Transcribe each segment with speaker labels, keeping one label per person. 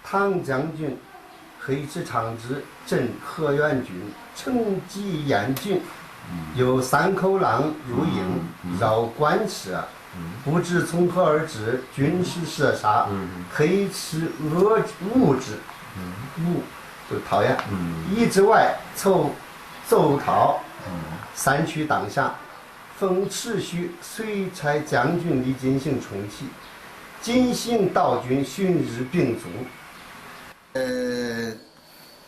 Speaker 1: 唐将军黑池长治镇河源军，乘机严峻，有三口浪入营，绕关舍，不知从何而至，军师射杀，黑池恶恶之，恶就讨厌，一之外凑奏讨，三驱当下，奉持续随差将军李进行重启，进行道军旬日并足。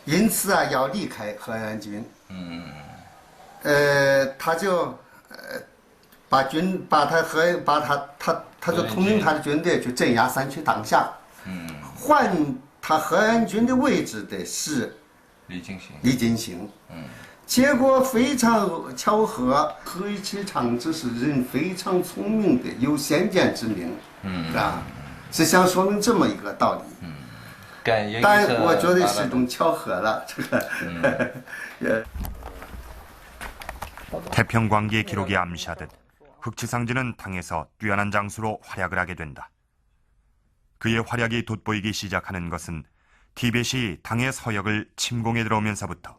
Speaker 1: 因此啊，要离开河源军。他就他就统领他的军队去镇压三区当下。换他河源军的位置的是李进行。结果非常巧合，黑池长治是人非常聪明的，有先见之明，是吧？是想说明这么一个道理。但我觉得是一种巧合了，这个。
Speaker 2: 태평광기의 기록이 암시하듯 흑치상지는 당에서 뛰어난 장수로 활약을 하게 된다. 그의 활약이 돋보이기 시작하는 것은 티벳이 당의 서역을 침공해 들어오면서부터.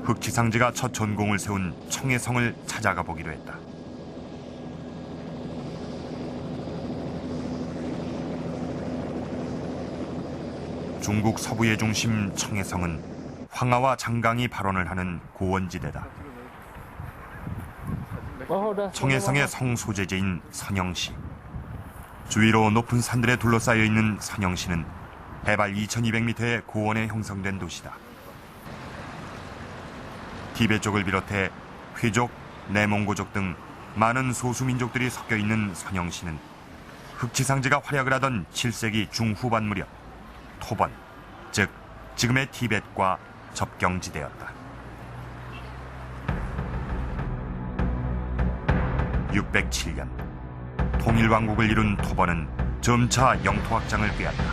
Speaker 2: 흑치상지가 첫 전공을 세운 청해성을 찾아가 보기로 했다. 중국 서부의 중심 청해성은 황하와 장강이 발원을 하는 고원지대다. 청해성의 성소재지인 선영시. 주위로 높은 산들에 둘러싸여 있는 선영시는 해발 2200m의 고원에 형성된 도시다. 티베트 쪽을 비롯해 회족, 내몽고족 등 많은 소수민족들이 섞여 있는 선영시는 흑치상지가 활약을 하던 7세기 중후반 무렵 토번, 즉 지금의 티베트과 접경지대였다. 607년 통일왕국을 이룬 토번은 점차 영토 확장을 꾀한다.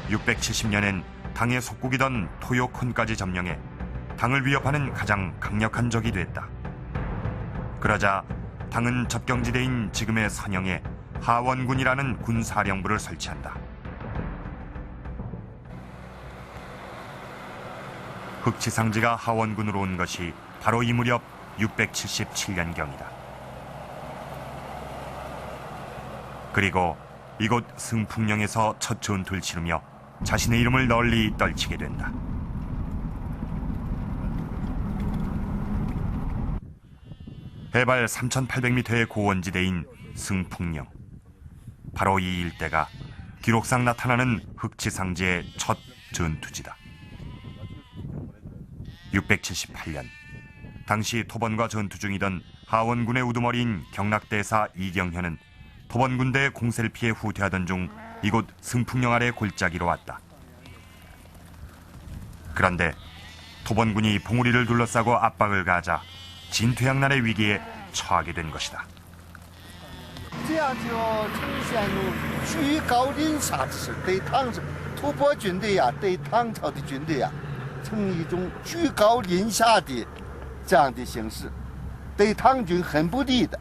Speaker 2: 670년엔 당의 속국이던 토요콘까지 점령해 당을 위협하는 가장 강력한 적이 됐다. 그러자 당은 접경지대인 지금의 선영에 하원군이라는 군사령부를 설치한다. 흑치상지가 하원군으로 온 것이 바로 이 무렵 677년경이다. 그리고 이곳 승풍령에서 첫 전투를 치르며 자신의 이름을 널리 떨치게 된다. 해발 3800m의 고원지대인 승풍령. 바로 이 일대가 기록상 나타나는 흑치상지의 첫 전투지다. 678년 당시 토번과 전투 중이던 하원군의 우두머리인 경락대사 이경현은 토번 군대의 공세를 피해 후퇴하던 중 이곳 승풍령 아래 골짜기로 왔다. 그런데 토번군이 봉우리를 둘러싸고 압박을 가하자 진퇴양난의 위기에 처하게 된 것이다.
Speaker 1: 这样就呈现出居高临下之势，对吐蕃军队呀，对唐朝的军队呀。 呈一种居高临下的这样的形式，对唐军很不利的。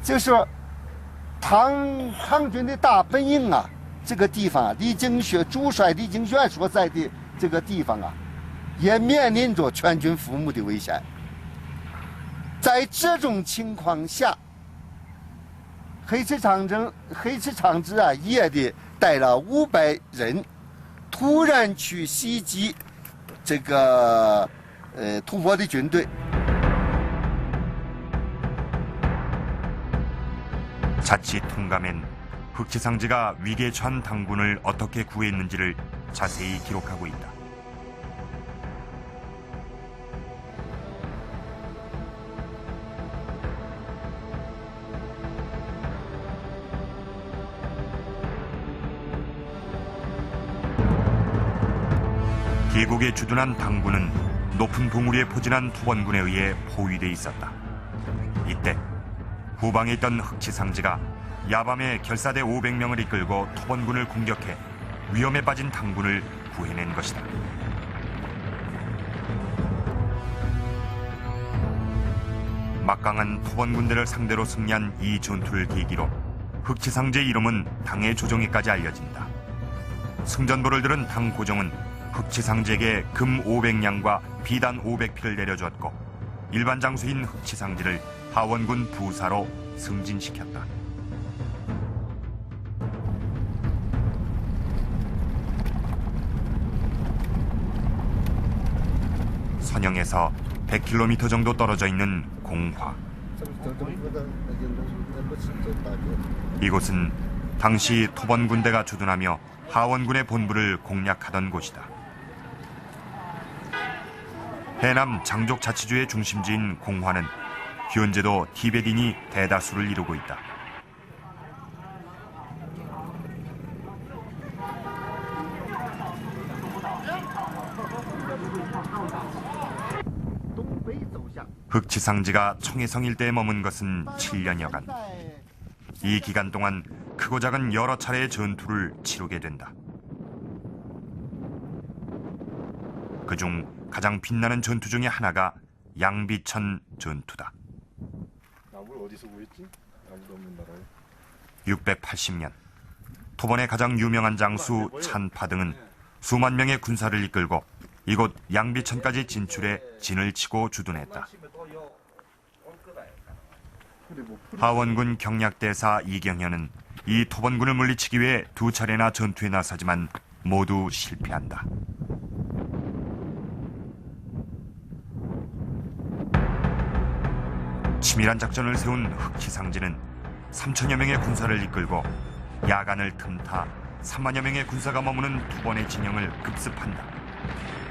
Speaker 1: 就是说，唐军的大本营啊，这个地方主帅李景轩所在的这个地方啊，也面临着全军覆没的危险。在这种情况下，黑池长治啊，也得带了500人，突然去袭击。 这个吐蕃的军队
Speaker 2: 자치 통감엔 흑치상지가 위기에 처한 당군을 어떻게 구했는지를 자세히 기록하고 있다. 계곡에 주둔한 당군은 높은 봉우리에 포진한 토번군에 의해 포위돼 있었다. 이때 후방에 있던 흑치상지가 야밤에 결사대 500명을 이끌고 토번군을 공격해 위험에 빠진 당군을 구해낸 것이다. 막강한 토번 군대를 상대로 승리한 이 전투를 계기로 흑치상제의 이름은 당의 조정에까지 알려진다. 승전보를 들은 당 고정은 흑치상제에게 금 500냥과 비단 500피를 내려주었고 일반 장수인 흑치상제를 하원군 부사로 승진시켰다. 선영에서 100km 정도 떨어져 있는 공화. 이곳은 당시 토번군대가 주둔하며 하원군의 본부를 공략하던 곳이다. 해남 장족 자치주의 중심지인 공화는 현재도 티베딘이 대다수를 이루고 있다. 흑치상지가 청해성 일대에 머문 것은 7년여간. 이 기간 동안 크고 작은 여러 차례의 전투를 치르게 된다. 그중 가장 빛나는 전투 중에 하나가 양비천 전투다.
Speaker 3: 나무를 어디서 구했지? 아무도 없는 나라에.
Speaker 2: 680년 토번의 가장 유명한 장수 찬파 등은 수만 명의 군사를 이끌고 이곳 양비천까지 진출해 진을 치고 주둔했다. 하원군 경략대사 이경현은 이 토번군을 물리치기 위해 2차례나 전투에 나서지만 모두 실패한다. 치밀한 작전을 세운 흑치상제는 3천여 명의 군사를 이끌고 야간을 틈타 3만여 명의 군사가 머무는 토번의 진영을 급습한다.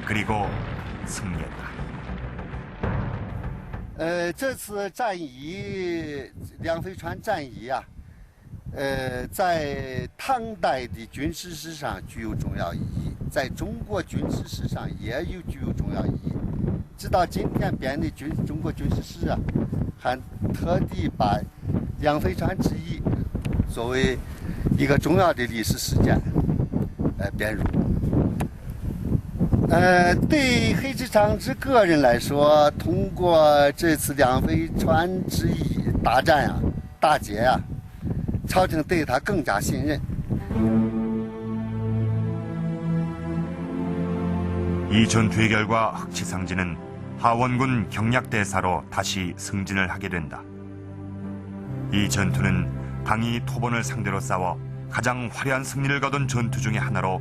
Speaker 2: 그리고 승리했다.
Speaker 1: 这次战役梁飞川战役啊，在唐代的军事史上具有重要意义，在中国军事史上也具有重要意义。直到今天编的中国军事史啊，还特地把梁飞川之役作为一个重要的历史事件，编入。对黑之长之个人来说，通过这次梁飞川之役大战啊、大捷啊，朝廷对他更加信任。
Speaker 2: 이 전투의 결과 흑치상제는 하원군 경략대사로 다시 승진을 하게 된다. 이 전투는 당이 토번을 상대로 싸워 가장 화려한 승리를 거둔 전투 중의 하나로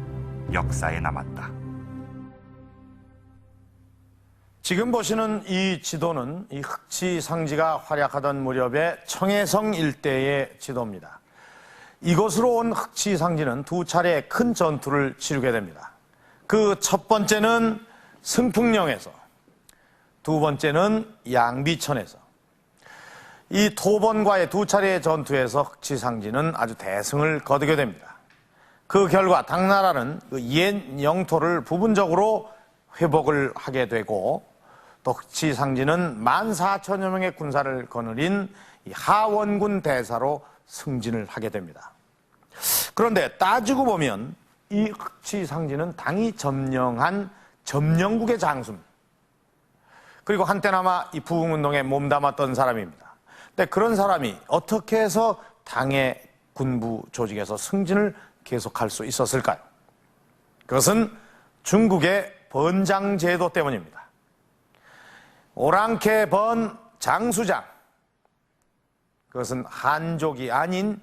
Speaker 2: 역사에 남았다.
Speaker 4: 지금 보시는 이 지도는 이 흑치상지가 활약하던 무렵의 청해성 일대의 지도입니다. 이곳으로 온 흑치상지는 2차례 큰 전투를 치르게 됩니다. 그 첫 번째는 승풍령에서, 두 번째는 양비천에서. 이 토번과의 2차례의 전투에서 흑치상지는 아주 대승을 거두게 됩니다. 그 결과 당나라는 그 옛 영토를 부분적으로 회복을 하게 되고 또 흑치상지는 14,000여 명의 군사를 거느린 하원군 대사로 승진을 하게 됩니다. 그런데 따지고 보면 이 흑치상지는 당이 점령한 점령국의 장수입니다. 그리고 한때나마 이 부흥운동에 몸담았던 사람입니다. 근데 그런 사람이 어떻게 해서 당의 군부 조직에서 승진을 계속할 수 있었을까요? 그것은 중국의 번장제도 때문입니다. 오랑캐 번 장수장, 그것은 한족이 아닌